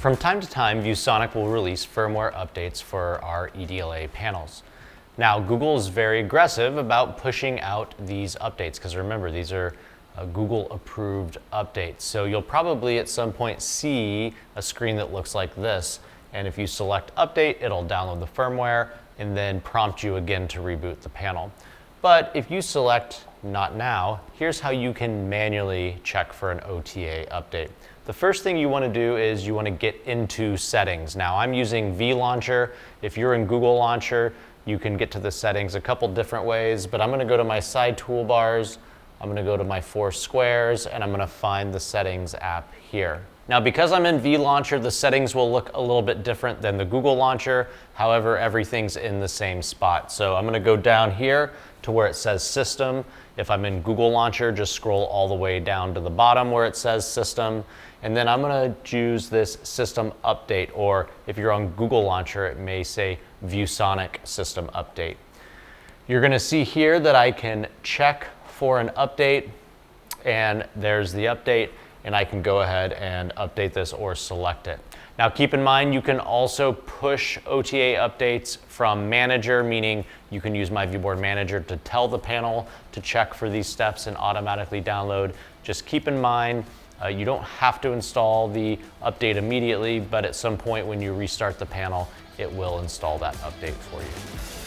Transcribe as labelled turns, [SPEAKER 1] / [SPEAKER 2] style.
[SPEAKER 1] From time to time, ViewSonic will release firmware updates for our EDLA panels. Now, Google is very aggressive about pushing out these updates because remember, these are Google-approved updates. So you'll probably at some point see a screen that looks like this, and if you select Update, it'll download the firmware and then prompt you again to reboot the panel. But if you select Not Now, here's how you can manually check for an OTA update. The first thing you want to do is you want to get into settings. Now I'm using VLauncher. If you're in Google Launcher, you can get to the settings a couple different ways, but I'm going to go to my side toolbars, I'm going to go to my 4 squares, and I'm going to find the settings app here. Now because I'm in VLauncher, the settings will look a little bit different than the Google Launcher. However, everything's in the same spot. So I'm going to go down here to where it says System. If I'm in Google Launcher, just scroll all the way down to the bottom where it says System. And then I'm going to choose this System Update, or if you're on Google Launcher, it may say ViewSonic System Update. You're going to see here that I can check for an update, and there's the update, and I can go ahead and update this or select it. Now keep in mind, you can also push OTA updates from Manager, meaning you can use my ViewBoard Manager to tell the panel to check for these steps and automatically download. Just keep in mind, you don't have to install the update immediately, but at some point when you restart the panel, it will install that update for you.